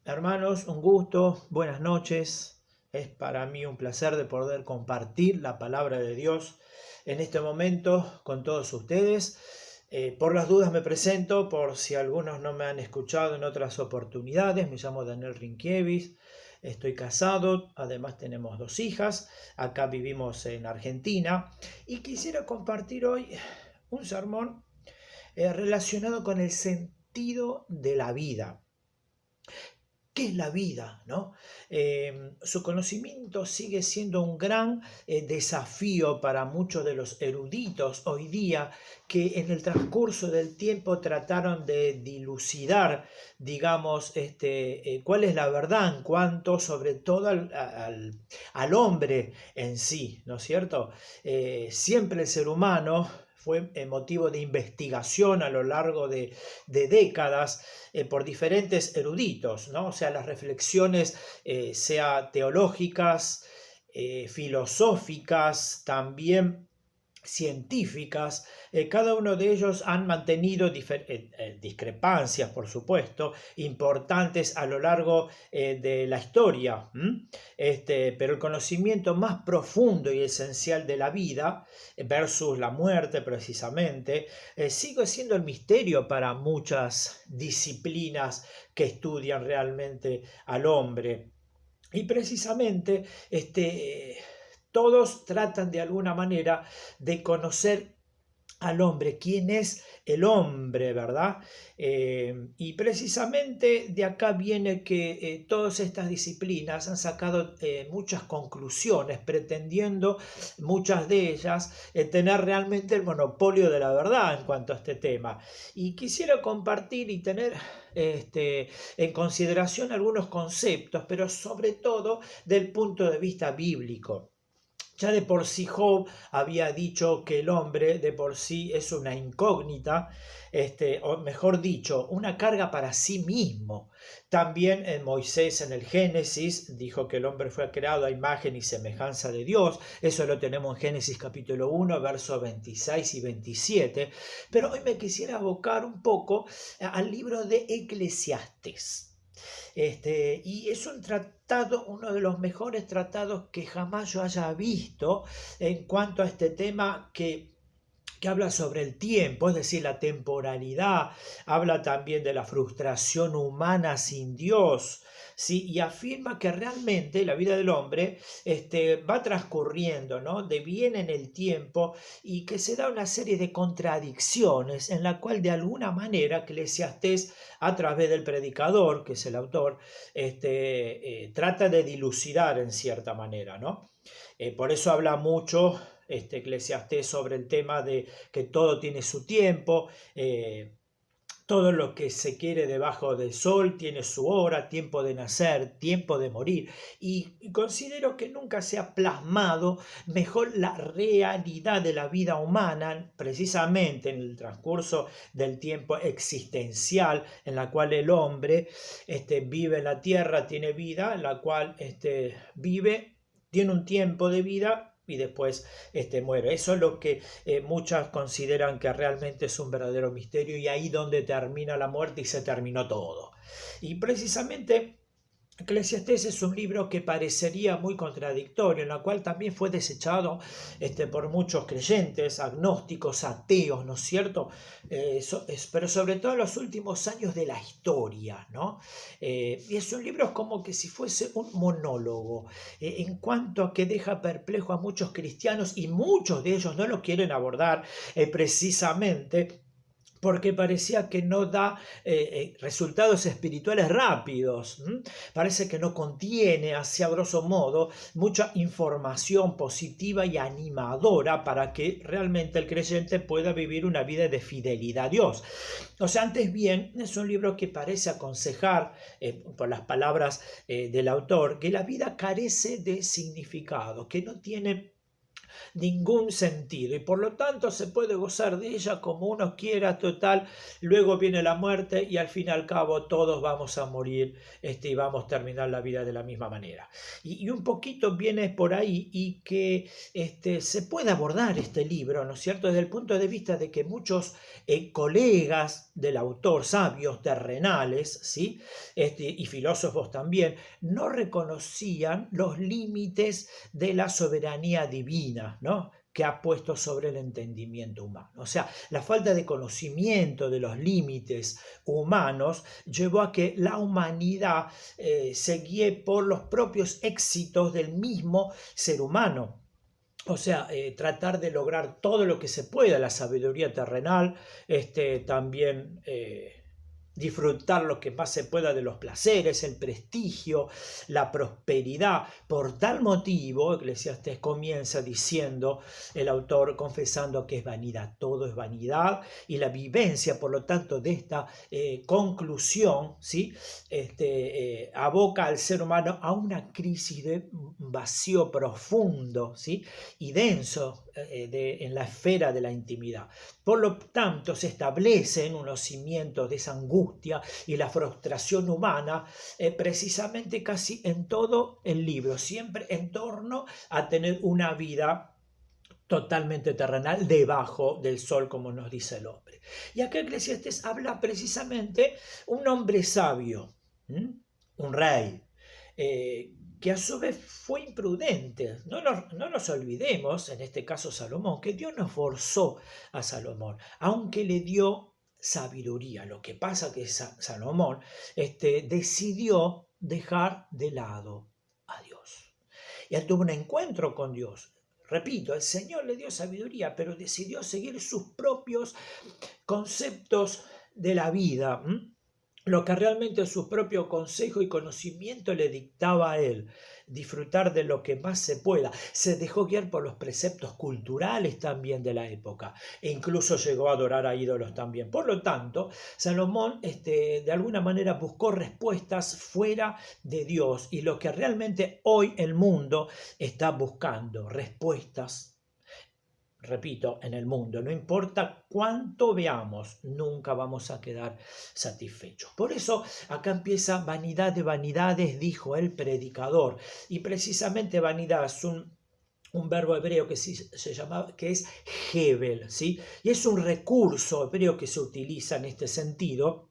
Hermanos, un gusto, buenas noches. Es para mí un placer de poder compartir la palabra de Dios en este momento con todos ustedes. Por las dudas me presento, por si algunos no me han escuchado en otras oportunidades. Me llamo Daniel Rinkiewicz, estoy casado, además tenemos 2 hijas. Acá vivimos en Argentina y quisiera compartir hoy un sermón relacionado con el sentido de la vida. ¿Qué es la vida? ¿No? Su conocimiento sigue siendo un gran desafío para muchos de los eruditos hoy día que en el transcurso del tiempo trataron de dilucidar, digamos, cuál es la verdad en cuanto sobre todo al hombre en sí, ¿no es cierto? Siempre el ser humano fue motivo de investigación a lo largo de décadas por diferentes eruditos, ¿no? O sea, las reflexiones, sea teológicas, filosóficas, también científicas, cada uno de ellos han mantenido discrepancias, por supuesto, importantes a lo largo de la historia. Pero el conocimiento más profundo y esencial de la vida versus la muerte precisamente, sigue siendo el misterio para muchas disciplinas que estudian realmente al hombre. Y precisamente todos tratan de alguna manera de conocer al hombre, quién es el hombre, ¿verdad? Y precisamente de acá viene que todas estas disciplinas han sacado muchas conclusiones, pretendiendo muchas de ellas tener realmente el monopolio de la verdad en cuanto a este tema. Y quisiera compartir y tener en consideración algunos conceptos, pero sobre todo del punto de vista bíblico. Ya de por sí Job había dicho que el hombre de por sí es una incógnita, o mejor dicho, una carga para sí mismo. También en Moisés en el Génesis dijo que el hombre fue creado a imagen y semejanza de Dios. Eso lo tenemos en Génesis capítulo 1, versos 26 y 27. Pero hoy me quisiera abocar un poco al libro de Eclesiastés. Y es un tratado, uno de los mejores tratados que jamás yo haya visto en cuanto a este tema que habla sobre el tiempo, es decir, la temporalidad, habla también de la frustración humana sin Dios, ¿sí? Y afirma que realmente la vida del hombre va transcurriendo, ¿no? De bien en el tiempo y que se da una serie de contradicciones en la cual de alguna manera Eclesiastés, a través del predicador, que es el autor, trata de dilucidar en cierta manera, ¿no? Por eso habla mucho Eclesiastés sobre el tema de que todo tiene su tiempo, todo lo que se quiere debajo del sol tiene su hora, tiempo de nacer, tiempo de morir. Y considero que nunca se ha plasmado mejor la realidad de la vida humana, precisamente en el transcurso del tiempo existencial, en la cual el hombre vive en la tierra, tiene vida, en la cual vive, tiene un tiempo de vida y después muere. Eso es lo que muchas consideran que realmente es un verdadero misterio y ahí donde termina la muerte y se terminó todo. Y precisamente Eclesiastés es un libro que parecería muy contradictorio, en la cual también fue desechado por muchos creyentes, agnósticos, ateos, ¿no es cierto? Pero sobre todo en los últimos años de la historia, ¿no? Y es un libro como que si fuese un monólogo, en cuanto a que deja perplejo a muchos cristianos y muchos de ellos no lo quieren abordar precisamente porque parecía que no da resultados espirituales rápidos. Parece que no contiene, así a grosso modo, mucha información positiva y animadora para que realmente el creyente pueda vivir una vida de fidelidad a Dios. O sea, antes bien, es un libro que parece aconsejar, por las palabras del autor, que la vida carece de significado, que no tiene ningún sentido, y por lo tanto se puede gozar de ella como uno quiera, total, luego viene la muerte y al fin y al cabo todos vamos a morir y vamos a terminar la vida de la misma manera. Y un poquito viene por ahí y que se puede abordar este libro, ¿no es cierto?, desde el punto de vista de que muchos colegas del autor, sabios terrenales, ¿sí?, y filósofos también, no reconocían los límites de la soberanía divina, ¿no?, que ha puesto sobre el entendimiento humano. O sea, la falta de conocimiento de los límites humanos llevó a que la humanidad se guíe por los propios éxitos del mismo ser humano. O sea, tratar de lograr todo lo que se pueda, la sabiduría terrenal, también disfrutar lo que más se pueda de los placeres, el prestigio, la prosperidad. Por tal motivo, Eclesiastés comienza diciendo, el autor confesando que es vanidad, todo es vanidad, y la vivencia, por lo tanto, de esta conclusión, ¿sí?, aboca al ser humano a una crisis de vacío profundo, ¿sí?, y denso en la esfera de la intimidad. Por lo tanto, se establecen unos cimientos de esa angustia y la frustración humana precisamente casi en todo el libro, siempre en torno a tener una vida totalmente terrenal debajo del sol, como nos dice el hombre. Y acá Eclesiastés habla precisamente un hombre sabio, un rey, que a su vez fue imprudente. No nos olvidemos, en este caso Salomón, que Dios no forzó a Salomón, aunque le dio sabiduría. Lo que pasa que Salomón decidió dejar de lado a Dios. Y él tuvo un encuentro con Dios. Repito, el Señor le dio sabiduría, pero decidió seguir sus propios conceptos de la vida, lo que realmente su propio consejo y conocimiento le dictaba a él, disfrutar de lo que más se pueda. Se dejó guiar por los preceptos culturales también de la época e incluso llegó a adorar a ídolos también. Por lo tanto, Salomón de alguna manera buscó respuestas fuera de Dios, y lo que realmente hoy el mundo está buscando, respuestas, repito, en el mundo. No importa cuánto veamos, nunca vamos a quedar satisfechos. Por eso acá empieza vanidad de vanidades, dijo el predicador. Y precisamente vanidad es un verbo hebreo se llama, que es hebel, ¿sí? Y es un recurso hebreo que se utiliza en este sentido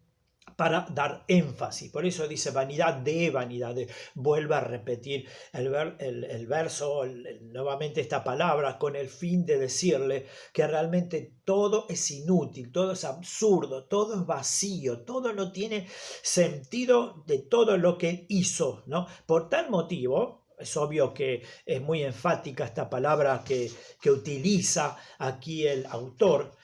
para dar énfasis. Por eso dice vanidad de vanidades. Vuelve a repetir el verso, nuevamente esta palabra, con el fin de decirle que realmente todo es inútil, todo es absurdo, todo es vacío, todo no tiene sentido de todo lo que él hizo, ¿no? Por tal motivo, es obvio que es muy enfática esta palabra que utiliza aquí el autor,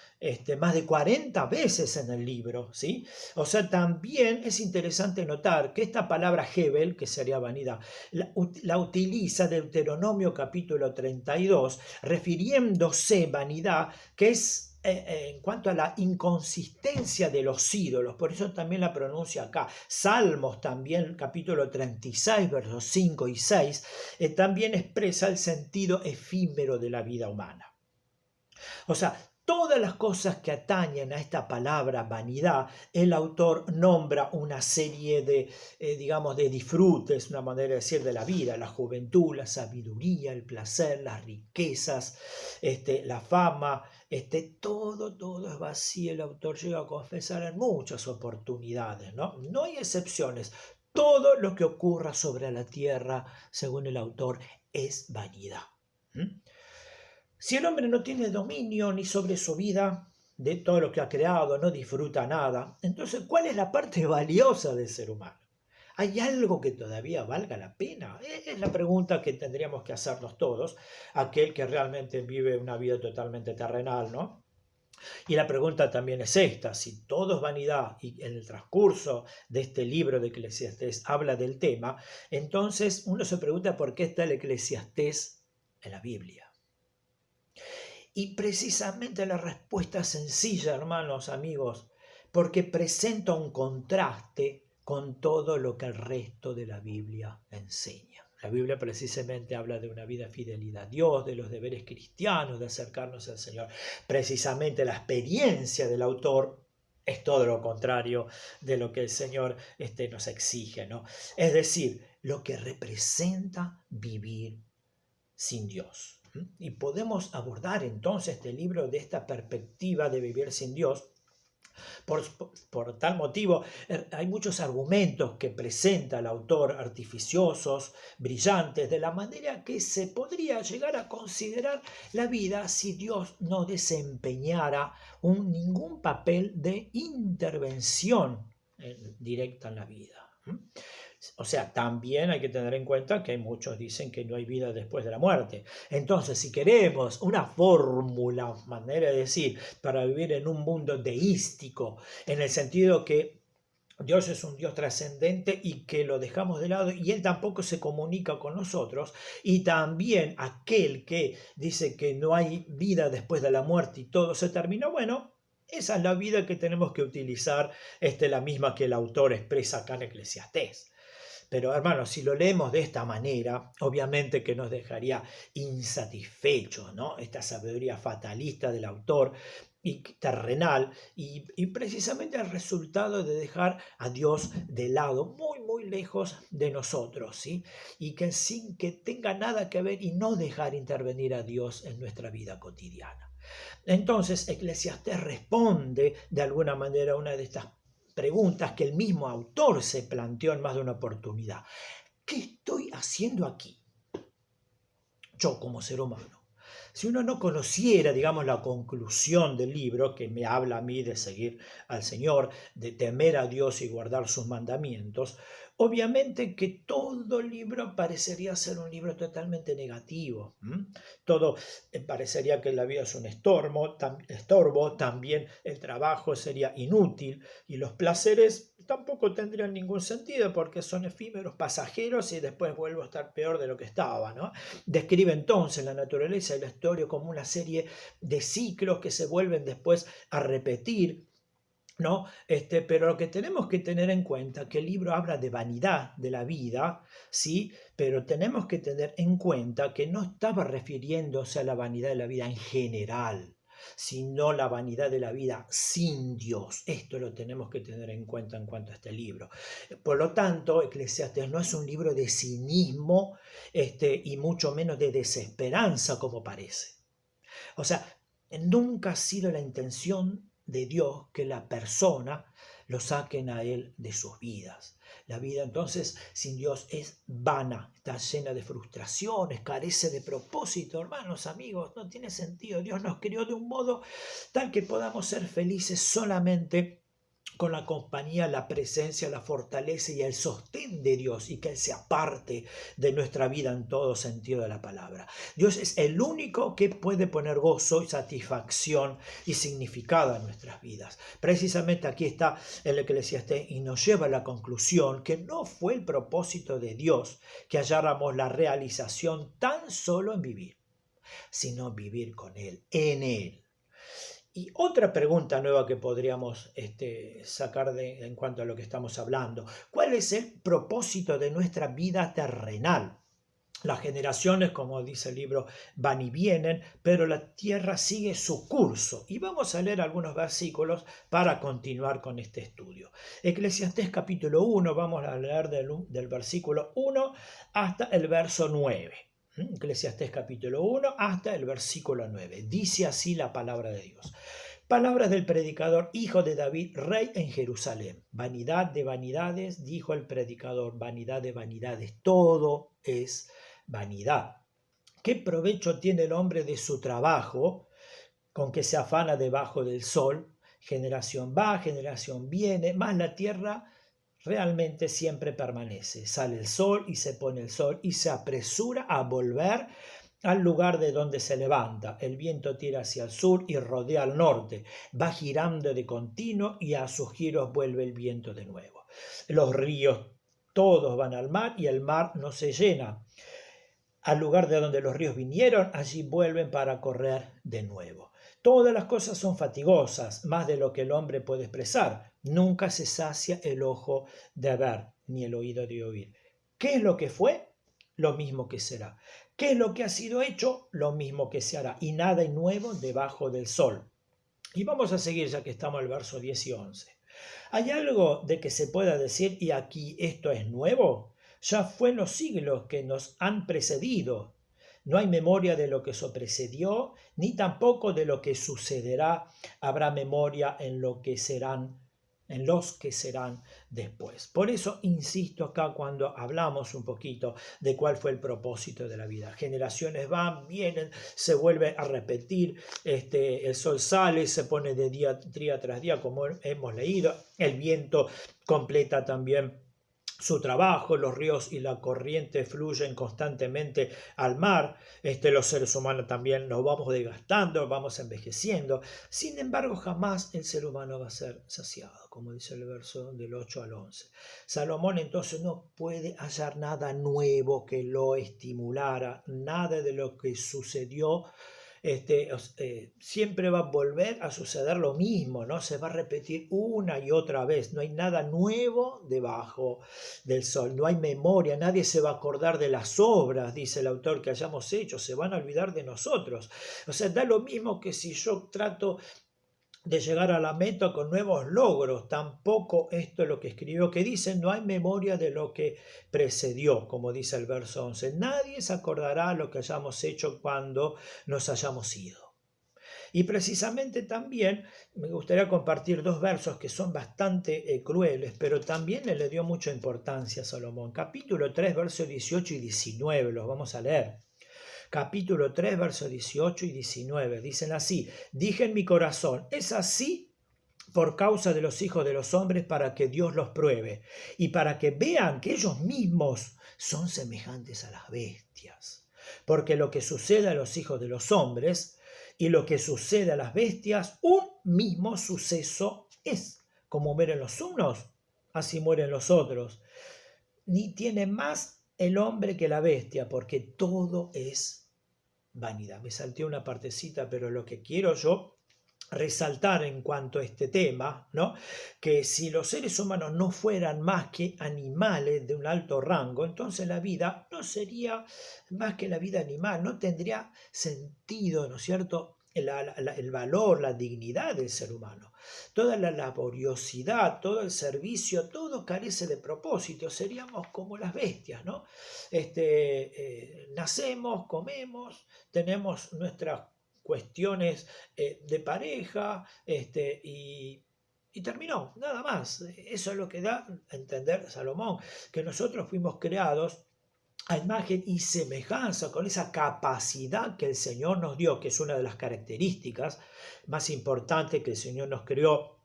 más de 40 veces en el libro, ¿sí? O sea, también es interesante notar que esta palabra hebel, que sería vanidad, la utiliza Deuteronomio capítulo 32, refiriéndose vanidad, que es en cuanto a la inconsistencia de los ídolos. Por eso también la pronuncia acá. Salmos también, capítulo 36, versos 5 y 6, también expresa el sentido efímero de la vida humana. O sea, todas las cosas que atañen a esta palabra vanidad, el autor nombra una serie de, digamos, de disfrutes, una manera de decir, de la vida: la juventud, la sabiduría, el placer, las riquezas, la fama, todo es vacío. El autor llega a confesar en muchas oportunidades, ¿no? No hay excepciones. Todo lo que ocurra sobre la tierra, según el autor, es vanidad. Si el hombre no tiene dominio ni sobre su vida, de todo lo que ha creado, no disfruta nada, entonces, ¿cuál es la parte valiosa del ser humano? ¿Hay algo que todavía valga la pena? Es la pregunta que tendríamos que hacernos todos, aquel que realmente vive una vida totalmente terrenal, ¿no? Y la pregunta también es esta: si todo es vanidad y en el transcurso de este libro de Eclesiastés habla del tema, entonces uno se pregunta por qué está el Eclesiastés en la Biblia. Y precisamente la respuesta es sencilla, hermanos, amigos, porque presenta un contraste con todo lo que el resto de la Biblia enseña. La Biblia precisamente habla de una vida de fidelidad a Dios, de los deberes cristianos, de acercarnos al Señor. Precisamente la experiencia del autor es todo lo contrario de lo que el Señor nos exige, ¿no? Es decir, lo que representa vivir sin Dios. Y podemos abordar entonces este libro de esta perspectiva de vivir sin Dios. Por tal motivo, hay muchos argumentos que presenta el autor, artificiosos, brillantes, de la manera que se podría llegar a considerar la vida si Dios no desempeñara ningún papel de intervención directa en la vida. O sea, también hay que tener en cuenta que muchos dicen que no hay vida después de la muerte. Entonces, si queremos una fórmula, manera de decir, para vivir en un mundo deístico, en el sentido que Dios es un Dios trascendente y que lo dejamos de lado y Él tampoco se comunica con nosotros, y también aquel que dice que no hay vida después de la muerte y todo se termina, bueno, esa es la vida que tenemos que utilizar, la misma que el autor expresa acá en Eclesiastés. Pero hermanos, si lo leemos de esta manera, obviamente que nos dejaría insatisfechos, ¿no? Esta sabiduría fatalista del autor y terrenal y precisamente el resultado de dejar a Dios de lado, muy, muy lejos de nosotros, ¿sí? Y que sin que tenga nada que ver y no dejar intervenir a Dios en nuestra vida cotidiana. Entonces, Eclesiastés responde de alguna manera a una de estas preguntas que el mismo autor se planteó en más de una oportunidad. ¿Qué estoy haciendo aquí? Yo como ser humano. Si uno no conociera, digamos, la conclusión del libro, que me habla a mí de seguir al Señor, de temer a Dios y guardar sus mandamientos, obviamente que todo libro parecería ser un libro totalmente negativo. Todo parecería que la vida es un estorbo, también el trabajo sería inútil y los placeres tampoco tendrían ningún sentido porque son efímeros, pasajeros y después vuelvo a estar peor de lo que estaba, ¿no? Describe entonces la naturaleza y la historia como una serie de ciclos que se vuelven después a repetir, ¿no? Pero lo que tenemos que tener en cuenta es que el libro habla de vanidad de la vida, ¿sí? Pero tenemos que tener en cuenta que no estaba refiriéndose a la vanidad de la vida en general, sino la vanidad de la vida sin Dios. Esto lo tenemos que tener en cuenta en cuanto a este libro. Por lo tanto, Eclesiastés no es un libro de cinismo y mucho menos de desesperanza como parece. O sea, nunca ha sido la intención de Dios que la persona lo saquen a él de sus vidas. La vida entonces sin Dios es vana, está llena de frustraciones, carece de propósito, hermanos, amigos, no tiene sentido. Dios nos creó de un modo tal que podamos ser felices solamente con la compañía, la presencia, la fortaleza y el sostén de Dios, y que Él sea parte de nuestra vida en todo sentido de la palabra. Dios es el único que puede poner gozo y satisfacción y significado a nuestras vidas. Precisamente aquí está el Eclesiastés y nos lleva a la conclusión que no fue el propósito de Dios que halláramos la realización tan solo en vivir, sino vivir con Él, en Él. Y otra pregunta nueva que podríamos sacar en cuanto a lo que estamos hablando: ¿cuál es el propósito de nuestra vida terrenal? Las generaciones, como dice el libro, van y vienen, pero la tierra sigue su curso. Y vamos a leer algunos versículos para continuar con este estudio. Eclesiastés capítulo 1, vamos a leer del versículo 1 hasta el verso 9. Eclesiastés capítulo 1 hasta el versículo 9. Dice así la palabra de Dios. Palabras del predicador, hijo de David, rey en Jerusalén. Vanidad de vanidades, dijo el predicador, vanidad de vanidades, todo es vanidad. ¿Qué provecho tiene el hombre de su trabajo, con que se afana debajo del sol? Generación va, generación viene, mas la tierra realmente siempre permanece. Sale el sol y se pone el sol y se apresura a volver al lugar de donde se levanta. El viento tira hacia el sur y rodea al norte. Va girando de continuo y a sus giros vuelve el viento de nuevo. Los ríos todos van al mar y el mar no se llena. Al lugar de donde los ríos vinieron, allí vuelven para correr de nuevo. Todas las cosas son fatigosas, más de lo que el hombre puede expresar. Nunca se sacia el ojo de ver, ni el oído de oír. ¿Qué es lo que fue? lo mismo que será. ¿Qué es lo que ha sido hecho? Lo mismo que se hará. Y nada es nuevo debajo del sol. Y vamos a seguir ya que estamos al verso 10 y 11. ¿Hay algo de que se pueda decir y aquí esto es nuevo? Ya fue en los siglos que nos han precedido. No hay memoria de lo que eso precedió, ni tampoco de lo que sucederá. Habrá memoria en los que serán después. Por eso insisto acá cuando hablamos un poquito de cuál fue el propósito de la vida. Generaciones van, vienen, se vuelve a repetir, el sol sale, se pone de día tras día, como hemos leído, el viento completa también su trabajo, los ríos y la corriente fluyen constantemente al mar, los seres humanos también nos vamos desgastando, vamos envejeciendo, sin embargo jamás el ser humano va a ser saciado, como dice el verso del 8 al 11. Salomón entonces no puede hallar nada nuevo que lo estimulara, nada de lo que sucedió siempre va a volver a suceder lo mismo, ¿no? Se va a repetir una y otra vez, no hay nada nuevo debajo del sol, no hay memoria, nadie se va a acordar de las obras, dice el autor, que hayamos hecho, se van a olvidar de nosotros. O sea, da lo mismo que si yo trato de llegar a la meta con nuevos logros. Tampoco esto es lo que escribió, que dice, no hay memoria de lo que precedió, como dice el verso 11. Nadie se acordará lo que hayamos hecho cuando nos hayamos ido. Y precisamente también me gustaría compartir dos versos que son bastante crueles, pero también le dio mucha importancia a Salomón. Capítulo 3, versos 18 y 19, los vamos a leer. Capítulo 3, versos 18 y 19. Dicen así: dije en mi corazón, es así por causa de los hijos de los hombres, para que Dios los pruebe y para que vean que ellos mismos son semejantes a las bestias. Porque lo que sucede a los hijos de los hombres y lo que sucede a las bestias, un mismo suceso es. Como mueren los unos, así mueren los otros. Ni tiene más el hombre que la bestia, porque todo es vanidad. Me salté una partecita, pero lo que quiero yo resaltar en cuanto a este tema, ¿no? Que si los seres humanos no fueran más que animales de un alto rango, entonces la vida no sería más que la vida animal, no tendría sentido, ¿no es cierto?, el valor, la dignidad del ser humano. Toda la laboriosidad, todo el servicio, todo carece de propósito. Seríamos como las bestias, ¿no? Nacemos, comemos, tenemos nuestras cuestiones de pareja y terminó, nada más. Eso es lo que da a entender Salomón, que nosotros fuimos creados a imagen y semejanza, con esa capacidad que el Señor nos dio, que es una de las características más importantes que el Señor nos creó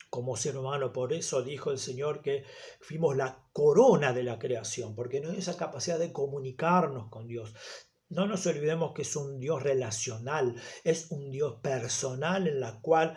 como ser humano. Por eso dijo el Señor que fuimos la corona de la creación, porque nos dio esa capacidad de comunicarnos con Dios. No nos olvidemos que es un Dios relacional, es un Dios personal en la cual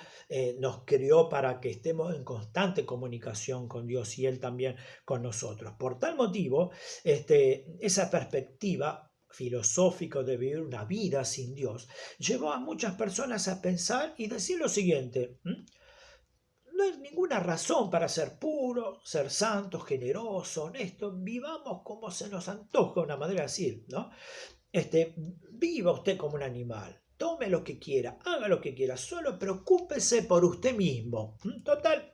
nos creó para que estemos en constante comunicación con Dios y Él también con nosotros. Por tal motivo, esa perspectiva filosófica de vivir una vida sin Dios llevó a muchas personas a pensar y decir lo siguiente: no hay ninguna razón para ser puro, ser santo, generoso, honesto, vivamos como se nos antoja, una manera de decir, ¿no? Viva usted como un animal, tome lo que quiera, haga lo que quiera, solo preocúpese por usted mismo. Total,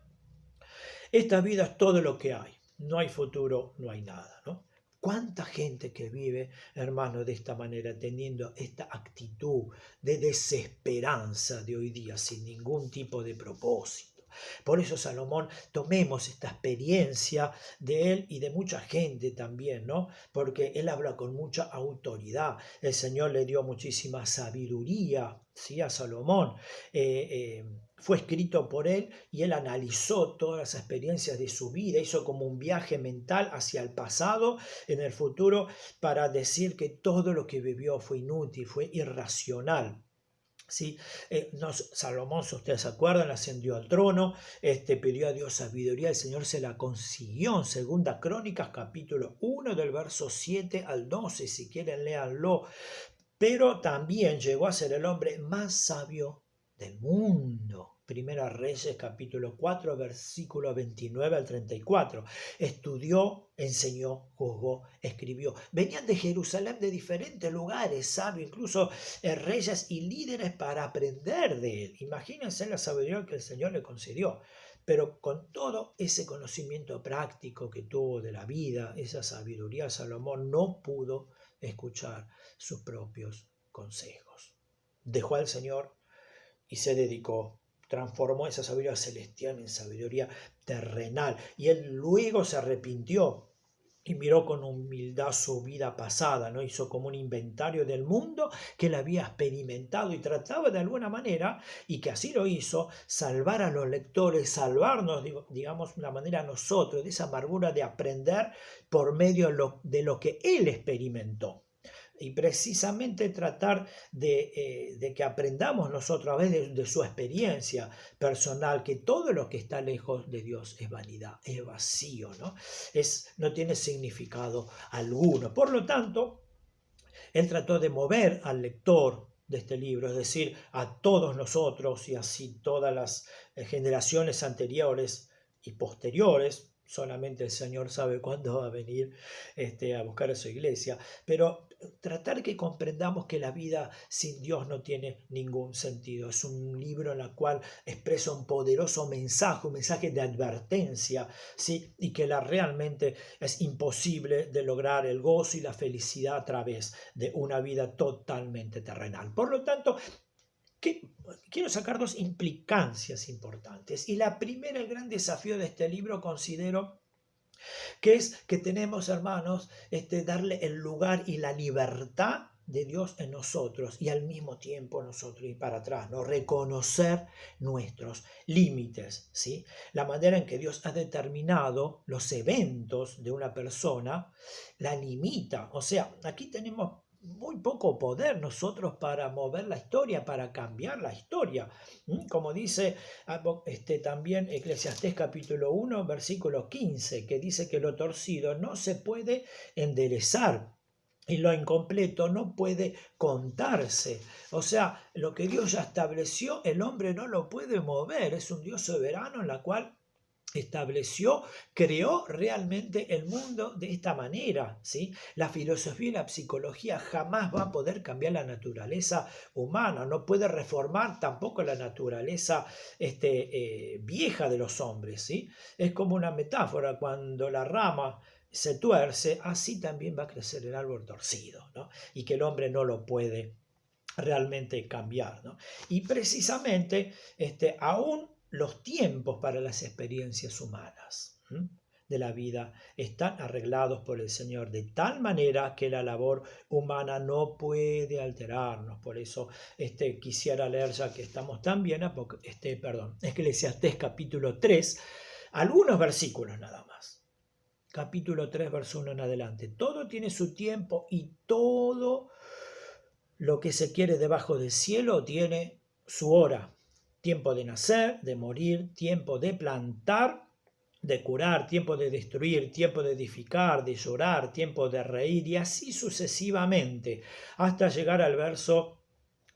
esta vida es todo lo que hay, no hay futuro, no hay nada, ¿no? ¿Cuánta gente que vive, hermano, de esta manera, teniendo esta actitud de desesperanza de hoy día, sin ningún tipo de propósito? Por eso, Salomón, tomemos esta experiencia de él y de mucha gente también, ¿no? Porque él habla con mucha autoridad. El Señor le dio muchísima sabiduría, ¿sí?, a Salomón. Fue escrito por él y él analizó todas las experiencias de su vida, hizo como un viaje mental hacia el pasado, en el futuro, para decir que todo lo que vivió fue inútil, fue irracional. ¿Sí? Salomón, si ustedes se acuerdan, ascendió al trono, pidió a Dios sabiduría, el Señor se la consiguió en Segunda Crónicas, capítulo 1, del verso 7 al 12, si quieren léanlo. Pero también llegó a ser el hombre más sabio del mundo. Primera Reyes capítulo 4, versículo 29 al 34. Estudió, enseñó, juzgó, escribió. Venían de Jerusalén, de diferentes lugares, sabios, incluso reyes y líderes para aprender de él. Imagínense la sabiduría que el Señor le concedió. Pero con todo ese conocimiento práctico que tuvo de la vida, esa sabiduría, Salomón no pudo escuchar sus propios consejos. Dejó al Señor y se dedicó, transformó esa sabiduría celestial en sabiduría terrenal. Y él luego se arrepintió y miró con humildad su vida pasada, ¿no? Hizo como un inventario del mundo que él había experimentado y trataba de alguna manera, y que así lo hizo, salvar a los lectores, salvarnos, digamos, de una manera a nosotros, de esa amargura de aprender por medio de lo que él experimentó. Y precisamente tratar de que aprendamos nosotros a veces de su experiencia personal, que todo lo que está lejos de Dios es vanidad, es vacío, ¿no? No tiene significado alguno. Por lo tanto, él trató de mover al lector de este libro, es decir, a todos nosotros y así todas las generaciones anteriores y posteriores. Solamente el Señor sabe cuándo va a venir a buscar a su iglesia, pero tratar que comprendamos que la vida sin Dios no tiene ningún sentido. Es un libro en el cual expresa un poderoso mensaje, un mensaje de advertencia, ¿sí? Y que realmente es imposible de lograr el gozo y la felicidad a través de una vida totalmente terrenal. Por lo tanto, quiero sacar dos implicancias importantes. Y la primera, el gran desafío de este libro, considero que es que tenemos, hermanos, darle el lugar y la libertad de Dios en nosotros, y al mismo tiempo nosotros ir para atrás, ¿no? Reconocer nuestros límites, ¿sí? La manera en que Dios ha determinado los eventos de una persona la limita. O sea, aquí tenemos muy poco poder nosotros para mover la historia, para cambiar la historia. Como dice también Eclesiastés capítulo 1, versículo 15, que dice que lo torcido no se puede enderezar y lo incompleto no puede contarse. O sea, lo que Dios ya estableció, el hombre no lo puede mover. Es un Dios soberano en la cual estableció, creó realmente el mundo de esta manera, ¿sí? La filosofía y la psicología jamás va a poder cambiar la naturaleza humana, no puede reformar tampoco la naturaleza vieja de los hombres, ¿sí? Es como una metáfora: cuando la rama se tuerce, así también va a crecer el árbol torcido, ¿no? Y que el hombre no lo puede realmente cambiar, ¿no? Y precisamente aún los tiempos para las experiencias humanas de la vida están arreglados por el Señor de tal manera que la labor humana no puede alterarnos. Por eso quisiera leer, ya que estamos tan bien, Eclesiastés capítulo 3, algunos versículos nada más. Capítulo 3, verso 1 en adelante. Todo tiene su tiempo y todo lo que se quiere debajo del cielo tiene su hora. Tiempo de nacer, de morir, tiempo de plantar, de curar, tiempo de destruir, tiempo de edificar, de llorar, tiempo de reír, y así sucesivamente, hasta llegar al verso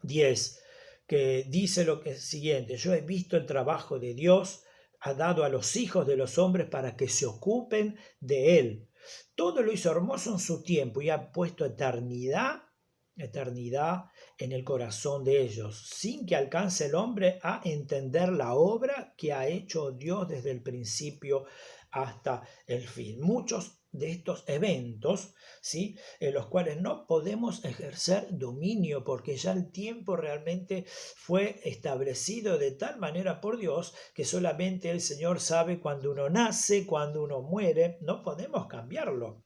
10, que dice lo que es siguiente: yo he visto el trabajo de Dios, ha dado a los hijos de los hombres para que se ocupen de él. Todo lo hizo hermoso en su tiempo y ha puesto eternidad en el corazón de ellos, sin que alcance el hombre a entender la obra que ha hecho Dios desde el principio hasta el fin. Muchos de estos eventos, ¿sí?, en los cuales no podemos ejercer dominio, porque ya el tiempo realmente fue establecido de tal manera por Dios que solamente el Señor sabe cuándo uno nace, cuándo uno muere. No podemos cambiarlo.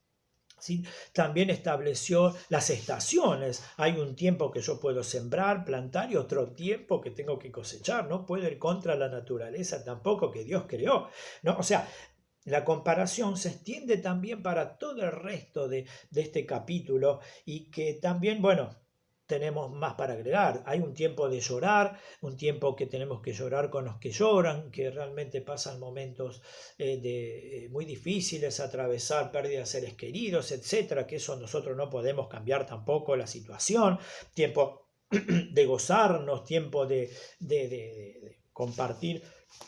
¿Sí? También estableció las estaciones. Hay un tiempo que yo puedo sembrar, plantar, y otro tiempo que tengo que cosechar. No puedo ir contra la naturaleza tampoco que Dios creó, ¿no? O sea, la comparación se extiende también para todo el resto de este capítulo, y que también, bueno, tenemos más para agregar. Hay un tiempo de llorar, un tiempo que tenemos que llorar con los que lloran, que realmente pasan momentos muy difíciles, atravesar pérdidas de seres queridos, etcétera, que eso nosotros no podemos cambiar tampoco la situación. Tiempo de gozarnos, tiempo de compartir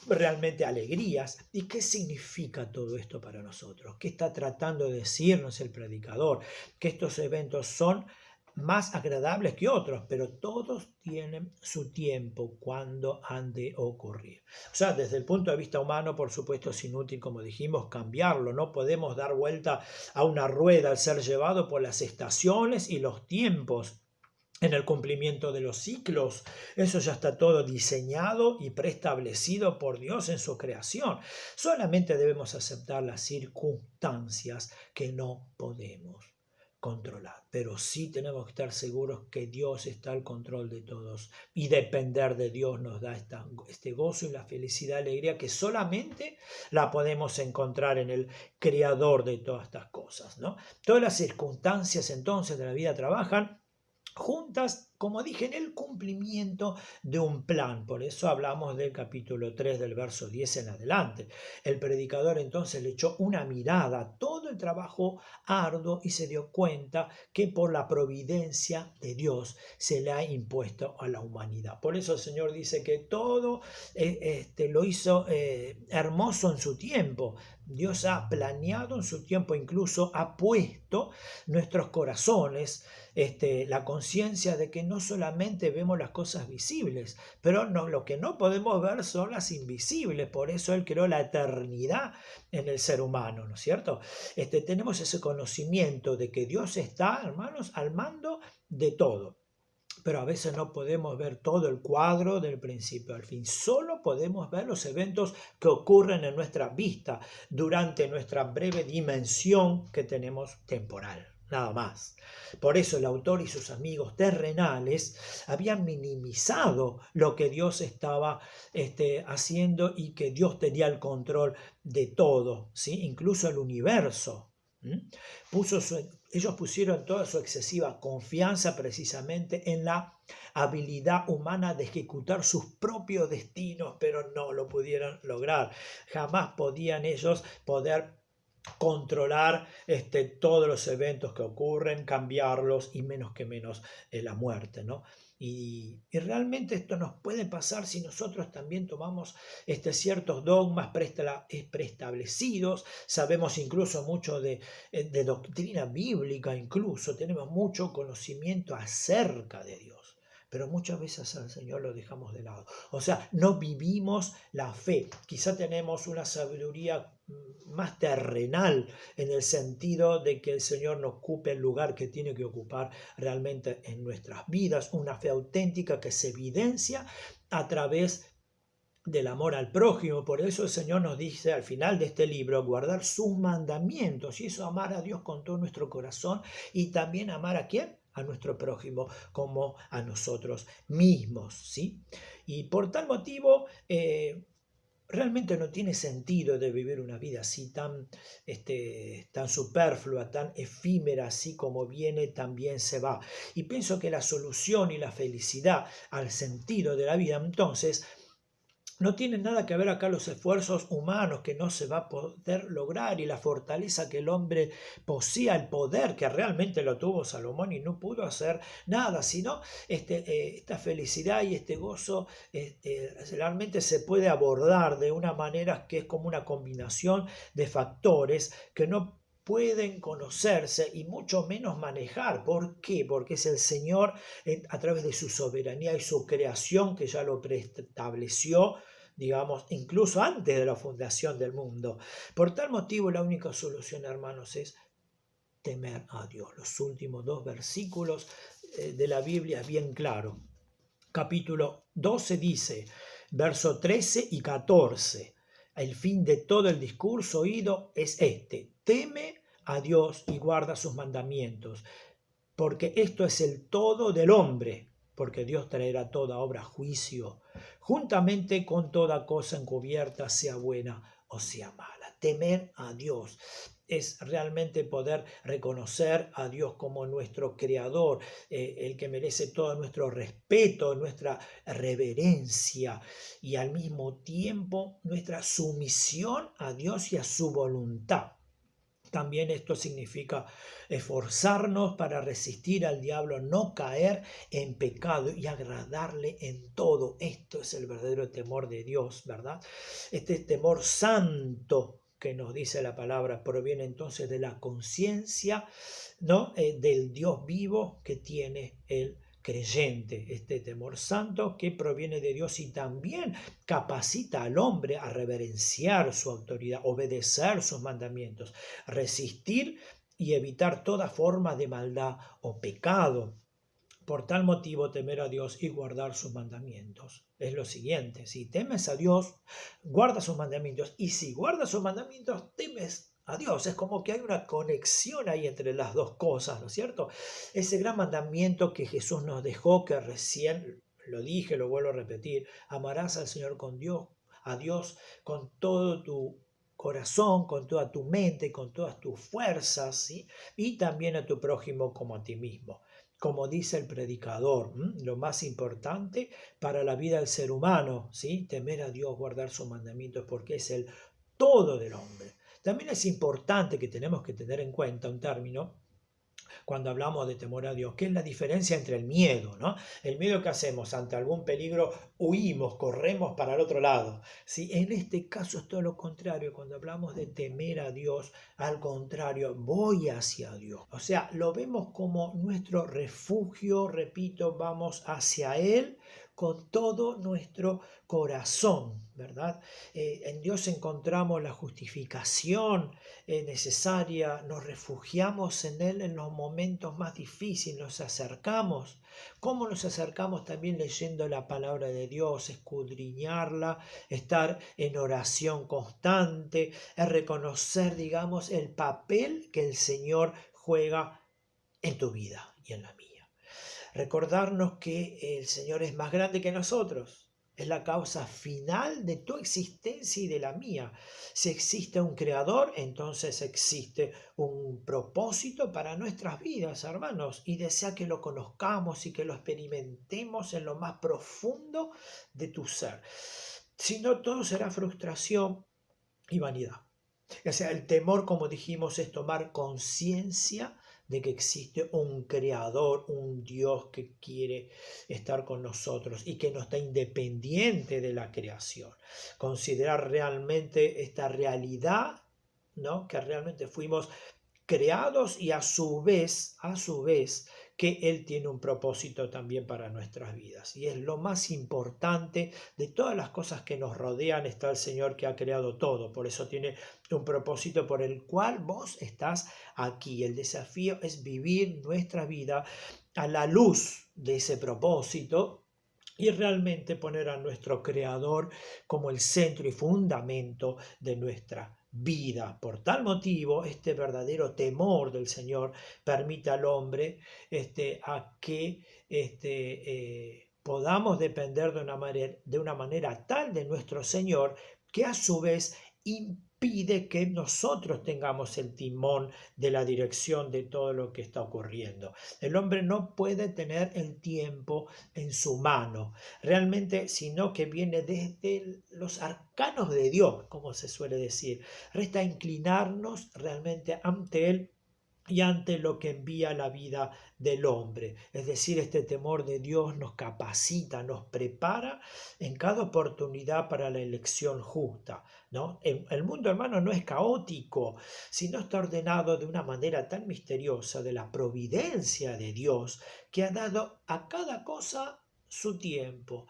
realmente alegrías. ¿Y qué significa todo esto para nosotros? ¿Qué está tratando de decirnos el predicador? Que estos eventos son más agradables que otros, pero todos tienen su tiempo cuando han de ocurrir. O sea, desde el punto de vista humano, por supuesto, es inútil, como dijimos, cambiarlo. No podemos dar vuelta a una rueda al ser llevado por las estaciones y los tiempos en el cumplimiento de los ciclos. Eso ya está todo diseñado y preestablecido por Dios en su creación. Solamente debemos aceptar las circunstancias que no podemos controlar, pero sí tenemos que estar seguros que Dios está al control de todos, y depender de Dios nos da este gozo y la felicidad, alegría que solamente la podemos encontrar en el creador de todas estas cosas, ¿no? Todas las circunstancias entonces de la vida trabajan juntas, como dije, en el cumplimiento de un plan. Por eso hablamos del capítulo 3 del verso 10 en adelante. El predicador entonces le echó una mirada a todo el trabajo arduo y se dio cuenta que por la providencia de Dios se le ha impuesto a la humanidad. Por eso el Señor dice que todo lo hizo hermoso en su tiempo. Dios ha planeado en su tiempo, incluso ha puesto nuestros corazones la conciencia de que no solamente vemos las cosas visibles, pero lo que no podemos ver son las invisibles. Por eso Él creó la eternidad en el ser humano, ¿no es cierto? Tenemos ese conocimiento de que Dios está, hermanos, al mando de todo. Pero a veces no podemos ver todo el cuadro del principio al fin. Solo podemos ver los eventos que ocurren en nuestra vista durante nuestra breve dimensión que tenemos temporal. Nada más. Por eso el autor y sus amigos terrenales habían minimizado lo que Dios estaba haciendo y que Dios tenía el control de todo, ¿sí? Incluso el universo. Ellos pusieron toda su excesiva confianza precisamente en la habilidad humana de ejecutar sus propios destinos, pero no lo pudieron lograr. Jamás podían ellos poder controlar todos los eventos que ocurren, cambiarlos y menos la muerte, ¿no? Y realmente esto nos puede pasar si nosotros también tomamos ciertos dogmas preestablecidos, sabemos incluso mucho de doctrina bíblica, incluso tenemos mucho conocimiento acerca de Dios. Pero muchas veces al Señor lo dejamos de lado. O sea, no vivimos la fe. Quizá tenemos una sabiduría más terrenal en el sentido de que el Señor no ocupe el lugar que tiene que ocupar realmente en nuestras vidas. Una fe auténtica que se evidencia a través del amor al prójimo. Por eso el Señor nos dice al final de este libro guardar sus mandamientos, y eso amar a Dios con todo nuestro corazón y también amar ¿a quién? A nuestro prójimo como a nosotros mismos, ¿sí? Y por tal motivo realmente no tiene sentido de vivir una vida así tan superflua, tan efímera, así como viene también se va. Y pienso que la solución y la felicidad al sentido de la vida entonces no tienen nada que ver acá los esfuerzos humanos que no se va a poder lograr, y la fortaleza que el hombre posea, el poder que realmente lo tuvo Salomón y no pudo hacer nada, sino esta felicidad y este gozo realmente se puede abordar de una manera que es como una combinación de factores que no pueden conocerse y mucho menos manejar. ¿Por qué? Porque es el Señor a través de su soberanía y su creación que ya lo preestableció, digamos, incluso antes de la fundación del mundo. Por tal motivo, la única solución, hermanos, es temer a Dios. Los últimos 2 versículos de la Biblia es bien claro. Capítulo 12 dice, verso 13 y 14, el fin de todo el discurso oído es teme a Dios y guarda sus mandamientos, porque esto es el todo del hombre, porque Dios traerá toda obra a juicio, juntamente con toda cosa encubierta, sea buena o sea mala. Temer a Dios es realmente poder reconocer a Dios como nuestro creador, el que merece todo nuestro respeto, nuestra reverencia y al mismo tiempo nuestra sumisión a Dios y a su voluntad. También esto significa esforzarnos para resistir al diablo, no caer en pecado y agradarle en todo. Esto es el verdadero temor de Dios, ¿verdad? Este temor santo que nos dice la palabra proviene entonces de la conciencia, ¿no? Del Dios vivo que tiene el creyente, este temor santo que proviene de Dios y también capacita al hombre a reverenciar su autoridad, obedecer sus mandamientos, resistir y evitar toda forma de maldad o pecado. Por tal motivo, temer a Dios y guardar sus mandamientos es lo siguiente: si temes a Dios, guarda sus mandamientos, y si guardas sus mandamientos, temes a Dios. Es como que hay una conexión ahí entre las dos cosas, ¿no es cierto? Ese gran mandamiento que Jesús nos dejó, que recién lo dije, lo vuelvo a repetir: amarás al Señor a Dios con todo tu corazón, con toda tu mente, con todas tus fuerzas, ¿sí? Y también a tu prójimo como a ti mismo. Como dice el predicador, lo más importante para la vida del ser humano, ¿sí? Temer a Dios, guardar sus mandamientos, porque es el todo del hombre. También es importante que tenemos que tener en cuenta un término cuando hablamos de temor a Dios, que es la diferencia entre el miedo, ¿no? El miedo que hacemos ante algún peligro, huimos, corremos para el otro lado. ¿Sí? En este caso es todo lo contrario. Cuando hablamos de temer a Dios, al contrario, voy hacia Dios. O sea, lo vemos como nuestro refugio, repito, vamos hacia Él con todo nuestro corazón, ¿verdad? En Dios encontramos la justificación necesaria, nos refugiamos en Él en los momentos más difíciles, nos acercamos. ¿Cómo nos acercamos? También leyendo la palabra de Dios, escudriñarla, estar en oración constante, es reconocer, digamos, el papel que el Señor juega en tu vida y en la mía. Recordarnos que el Señor es más grande que nosotros. Es la causa final de tu existencia y de la mía. Si existe un creador, entonces existe un propósito para nuestras vidas, hermanos, y desea que lo conozcamos y que lo experimentemos en lo más profundo de tu ser. Si no, todo será frustración y vanidad. O sea, el temor, como dijimos, es tomar conciencia de que existe un creador, un Dios que quiere estar con nosotros y que no está independiente de la creación. Considerar realmente esta realidad, ¿no? Que realmente fuimos creados y a su vez, que Él tiene un propósito también para nuestras vidas. Y es lo más importante de todas las cosas que nos rodean, está el Señor que ha creado todo. Por eso tiene un propósito por el cual vos estás aquí. El desafío es vivir nuestra vida a la luz de ese propósito y realmente poner a nuestro Creador como el centro y fundamento de nuestra vida. Por tal motivo, este verdadero temor del Señor permite al hombre a que podamos depender de una manera tal de nuestro Señor, que a su vez impide que nosotros tengamos el timón de la dirección de todo lo que está ocurriendo. El hombre no puede tener el tiempo en su mano, realmente, sino que viene desde los arcanos de Dios, como se suele decir. Resta inclinarnos realmente ante Él y ante lo que envía la vida del hombre. Es decir, este temor de Dios nos capacita, nos prepara en cada oportunidad para la elección justa, ¿no? El mundo, hermano, no es caótico, sino está ordenado de una manera tan misteriosa de la providencia de Dios, que ha dado a cada cosa su tiempo.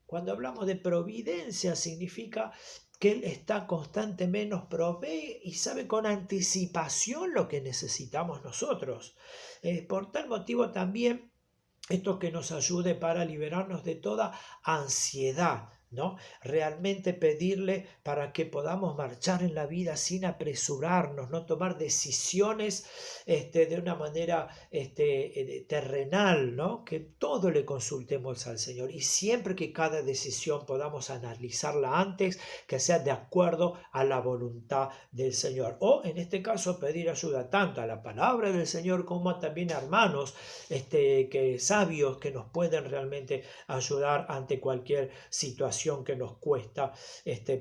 Cuando hablamos de providencia, significa que Él está constantemente, nos provee y sabe con anticipación lo que necesitamos nosotros. Por tal motivo también esto que nos ayude para liberarnos de toda ansiedad, ¿no? Realmente pedirle para que podamos marchar en la vida sin apresurarnos, no tomar decisiones de una manera terrenal, ¿no? Que todo le consultemos al Señor y siempre que cada decisión podamos analizarla antes, que sea de acuerdo a la voluntad del Señor. O en este caso pedir ayuda tanto a la palabra del Señor como también a hermanos que sabios que nos pueden realmente ayudar ante cualquier situación que nos cuesta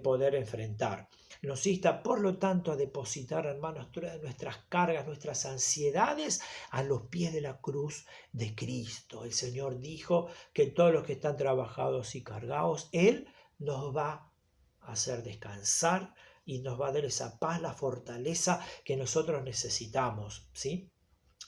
poder enfrentar. nos insta, por lo tanto, a depositar, hermanos, todas nuestras cargas, nuestras ansiedades a los pies de la cruz de Cristo. El Señor dijo que todos los que están trabajados y cargados, Él nos va a hacer descansar y nos va a dar esa paz, la fortaleza que nosotros necesitamos, ¿sí?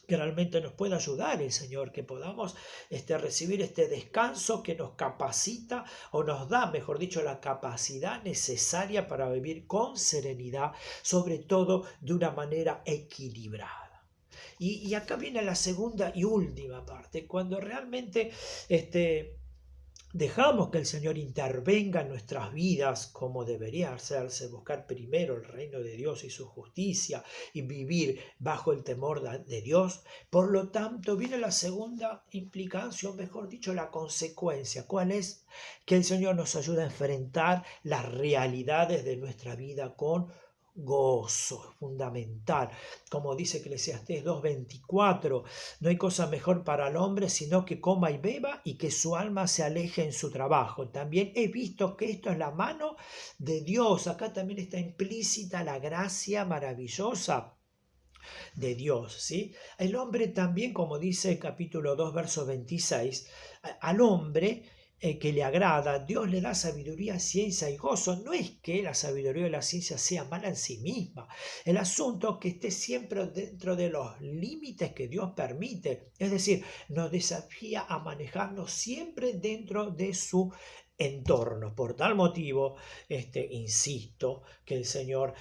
Que realmente nos pueda ayudar el Señor, que podamos recibir este descanso que nos capacita o nos da, mejor dicho, la capacidad necesaria para vivir con serenidad, sobre todo de una manera equilibrada. Y acá viene la segunda y última parte, cuando realmente dejamos que el Señor intervenga en nuestras vidas como debería hacerse, buscar primero el reino de Dios y su justicia y vivir bajo el temor de Dios. Por lo tanto, viene la segunda implicancia, o mejor dicho, la consecuencia. ¿Cuál es? Que el Señor nos ayuda a enfrentar las realidades de nuestra vida con gozo, fundamental. Como dice Eclesiastés 2:24, no hay cosa mejor para el hombre sino que coma y beba y que su alma se aleje en su trabajo. También he visto que esto es la mano de Dios. Acá también está implícita la gracia maravillosa de Dios, ¿sí? El hombre también, como dice el capítulo 2, verso 26, al hombre que le agrada, Dios le da sabiduría, ciencia y gozo. No es que la sabiduría y la ciencia sea mala en sí misma. El asunto es que esté siempre dentro de los límites que Dios permite. Es decir, nos desafía a manejarnos siempre dentro de su entorno. Por tal motivo, insisto, que el Señor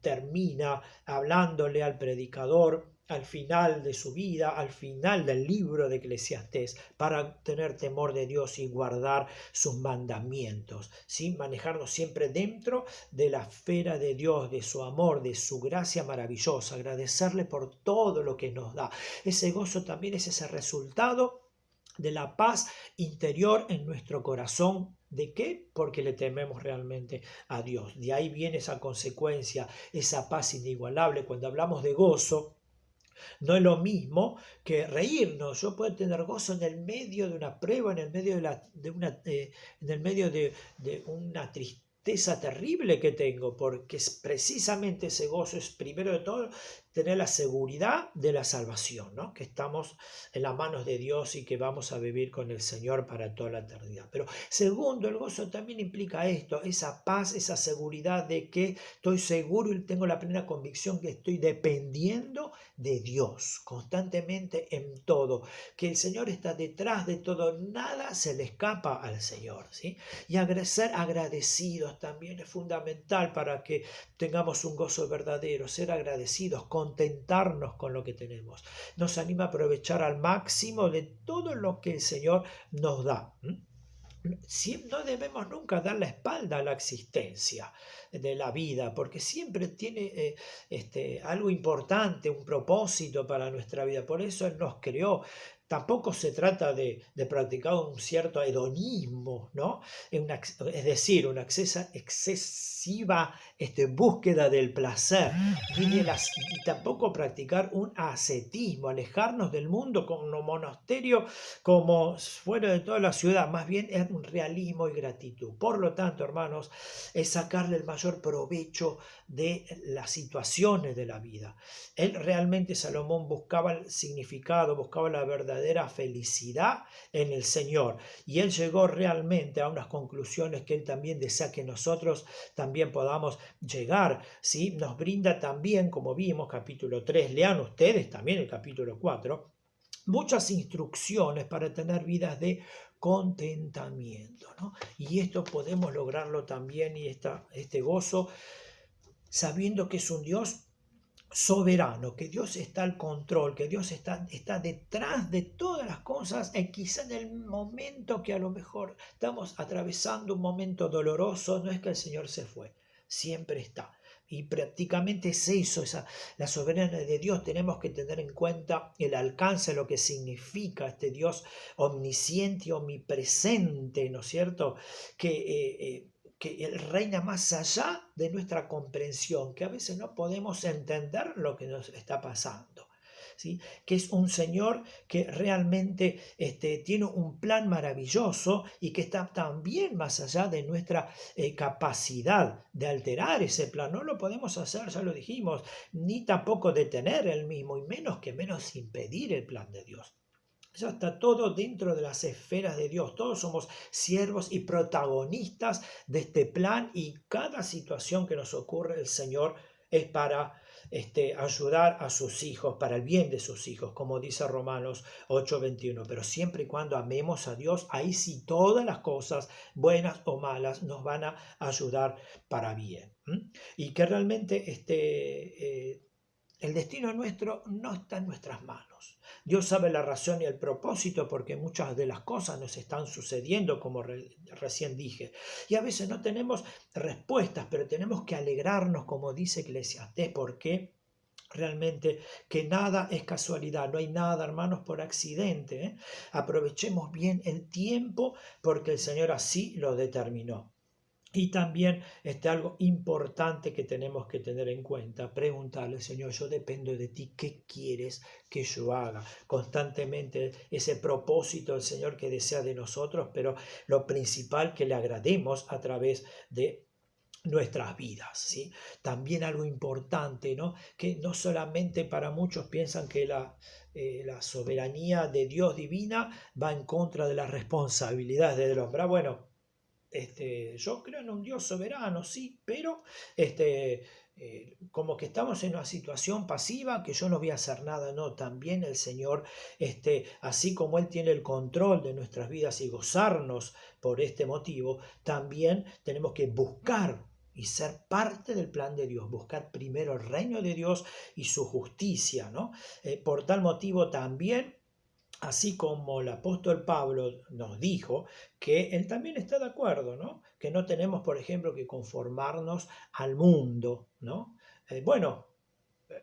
termina hablándole al predicador al final de su vida, al final del libro de Eclesiastés, para tener temor de Dios y guardar sus mandamientos, ¿sí? Manejarnos siempre dentro de la esfera de Dios, de su amor, de su gracia maravillosa, agradecerle por todo lo que nos da. Ese gozo también es ese resultado de la paz interior en nuestro corazón. ¿De qué? Porque le tememos realmente a Dios. De ahí viene esa consecuencia, esa paz inigualable. Cuando hablamos de gozo, no es lo mismo que reírnos. Yo puedo tener gozo en el medio de una prueba, en el medio en el medio de una tristeza terrible que tengo, porque es precisamente ese gozo es primero de todo tener la seguridad de la salvación, ¿no? Que estamos en las manos de Dios y que vamos a vivir con el Señor para toda la eternidad. Pero segundo, el gozo también implica esto, esa paz, esa seguridad de que estoy seguro y tengo la plena convicción que estoy dependiendo de Dios constantemente en todo, que el Señor está detrás de todo, nada se le escapa al Señor, ¿sí? Y ser agradecidos también es fundamental para que tengamos un gozo verdadero, ser agradecidos, contentarnos con lo que tenemos. Nos anima a aprovechar al máximo de todo lo que el Señor nos da. No debemos nunca dar la espalda a la existencia de la vida, porque siempre tiene algo importante, un propósito para nuestra vida. Por eso Él nos creó. Tampoco se trata de practicar un cierto hedonismo, ¿no? Es decir, una excesiva búsqueda del placer, y tampoco practicar un ascetismo, alejarnos del mundo como monasterio, como fuera de toda la ciudad. Más bien es un realismo y gratitud. Por lo tanto, hermanos, es sacarle el mayor provecho de las situaciones de la vida. Él realmente, Salomón, buscaba el significado, buscaba la verdadera felicidad en el Señor, y él llegó realmente a unas conclusiones que él también desea que nosotros también podamos llegar, ¿sí? Nos brinda también, como vimos, capítulo 3, lean ustedes también el capítulo 4, muchas instrucciones para tener vidas de contentamiento, ¿no? Y esto podemos lograrlo también, y este gozo, sabiendo que es un Dios soberano, que Dios está al control, que Dios está detrás de todas las cosas, y quizá en el momento que a lo mejor estamos atravesando un momento doloroso, no es que el Señor se fue, siempre está. Y prácticamente es eso, la soberanía de Dios. Tenemos que tener en cuenta el alcance, lo que significa este Dios omnisciente y omnipresente, ¿no es cierto? Que Él reina más allá de nuestra comprensión, que a veces no podemos entender lo que nos está pasando. ¿sí? Que es un Señor que realmente tiene un plan maravilloso y que está también más allá de nuestra capacidad de alterar ese plan. No lo podemos hacer, ya lo dijimos, ni tampoco detener el mismo, y menos impedir el plan de Dios. Ya está todo dentro de las esferas de Dios. Todos somos siervos y protagonistas de este plan, y cada situación que nos ocurre, el Señor es para ayudar a sus hijos, para el bien de sus hijos, como dice Romanos 8:21. Pero siempre y cuando amemos a Dios, ahí sí todas las cosas, buenas o malas, nos van a ayudar para bien. Y que realmente el destino nuestro no está en nuestras manos. Dios sabe la razón y el propósito porque muchas de las cosas nos están sucediendo, como recién dije. Y a veces no tenemos respuestas, pero tenemos que alegrarnos, como dice Eclesiastés, porque realmente que nada es casualidad, no hay nada, hermanos, por accidente. Aprovechemos bien el tiempo porque el Señor así lo determinó. Y también algo importante que tenemos que tener en cuenta, preguntarle: Señor, yo dependo de ti, ¿qué quieres que yo haga? Constantemente ese propósito del Señor que desea de nosotros, pero lo principal, que le agrademos a través de nuestras vidas, ¿sí? También algo importante, ¿no? Que no solamente, para muchos piensan que la soberanía de Dios divina va en contra de las responsabilidades del hombre. Bueno, yo creo en un Dios soberano, sí, pero como que estamos en una situación pasiva, que yo no voy a hacer nada. No, también el Señor, así como Él tiene el control de nuestras vidas y gozarnos por este motivo, también tenemos que buscar y ser parte del plan de Dios, buscar primero el reino de Dios y su justicia, ¿no? Por tal motivo también, así como el apóstol Pablo nos dijo que él también está de acuerdo, ¿no? Que no tenemos, por ejemplo, que conformarnos al mundo, ¿no? Bueno,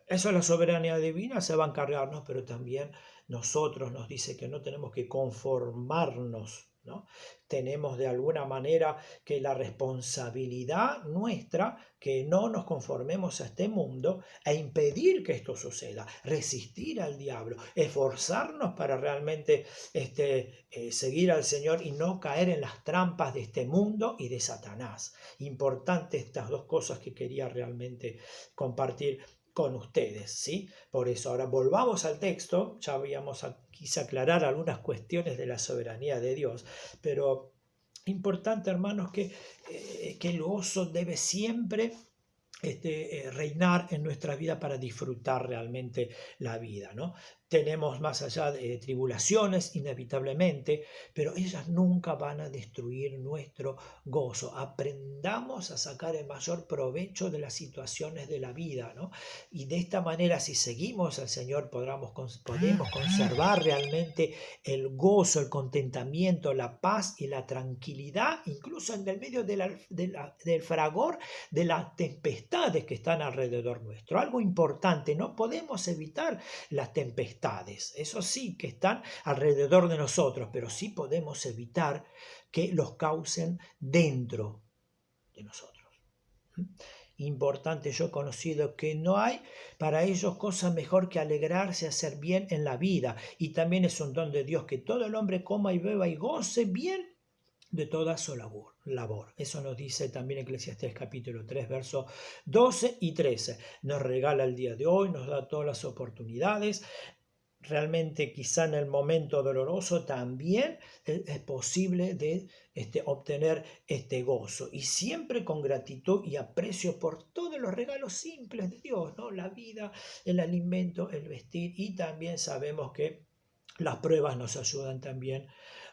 eso es la soberanía divina, se va a encargarnos, pero también nosotros nos dice que no tenemos que conformarnos, ¿no? Tenemos de alguna manera que la responsabilidad nuestra, que no nos conformemos a este mundo e impedir que esto suceda, resistir al diablo, esforzarnos para realmente seguir al Señor y no caer en las trampas de este mundo y de Satanás. Importante estas dos cosas que quería realmente compartir con ustedes, ¿sí? Por eso, ahora volvamos al texto. Ya quise aclarar algunas cuestiones de la soberanía de Dios, pero importante, hermanos, que el gozo debe siempre reinar en nuestra vida para disfrutar realmente la vida, ¿no? Tenemos más allá de tribulaciones, inevitablemente, pero ellas nunca van a destruir nuestro gozo. Aprendamos a sacar el mayor provecho de las situaciones de la vida, ¿no? Y de esta manera, si seguimos al Señor, podemos conservar realmente el gozo, el contentamiento, la paz y la tranquilidad, incluso en el medio del fragor de las tempestades que están alrededor nuestro. Algo importante: no podemos evitar las tempestades, eso sí, que están alrededor de nosotros, pero sí podemos evitar que los causen dentro de nosotros. Importante, yo he conocido que no hay para ellos cosa mejor que alegrarse, hacer bien en la vida, y también es un don de Dios que todo el hombre coma y beba y goce bien de toda su labor. Eso nos dice también Eclesiastés capítulo 3, versos 12 y 13. Nos regala el día de hoy, nos da todas las oportunidades. Realmente, quizá en el momento doloroso también es posible de obtener este gozo, y siempre con gratitud y aprecio por todos los regalos simples de Dios, ¿no? La vida, el alimento, el vestir, y también sabemos que las pruebas nos ayudan también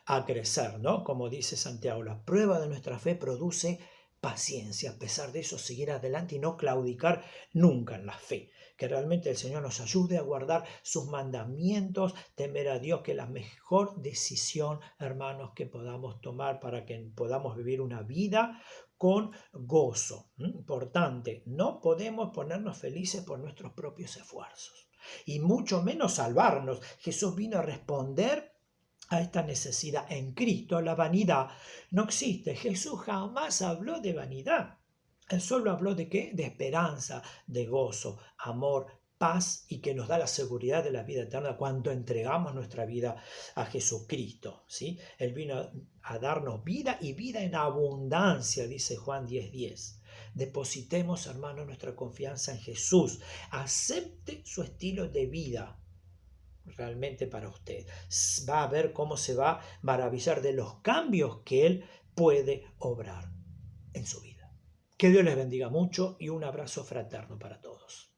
a crecer, ¿no? Como dice Santiago, la prueba de nuestra fe produce paciencia. A pesar de eso, seguir adelante y no claudicar nunca en la fe. Que realmente el Señor nos ayude a guardar sus mandamientos, temer a Dios, que es la mejor decisión, hermanos, que podamos tomar para que podamos vivir una vida con gozo. Importante, no podemos ponernos felices por nuestros propios esfuerzos, y mucho menos salvarnos. Jesús vino a responder a esta necesidad en Cristo. La vanidad no existe. Jesús jamás habló de vanidad. Él solo habló de ¿qué? De esperanza, de gozo, amor, paz y que nos da la seguridad de la vida eterna cuando entregamos nuestra vida a Jesucristo, ¿sí? Él vino a darnos vida y vida en abundancia, dice Juan 10:10. Depositemos, hermanos, nuestra confianza en Jesús. Acepte su estilo de vida realmente para usted. Va a ver cómo se va a maravillar de los cambios que Él puede obrar en su vida. Que Dios les bendiga mucho y un abrazo fraterno para todos.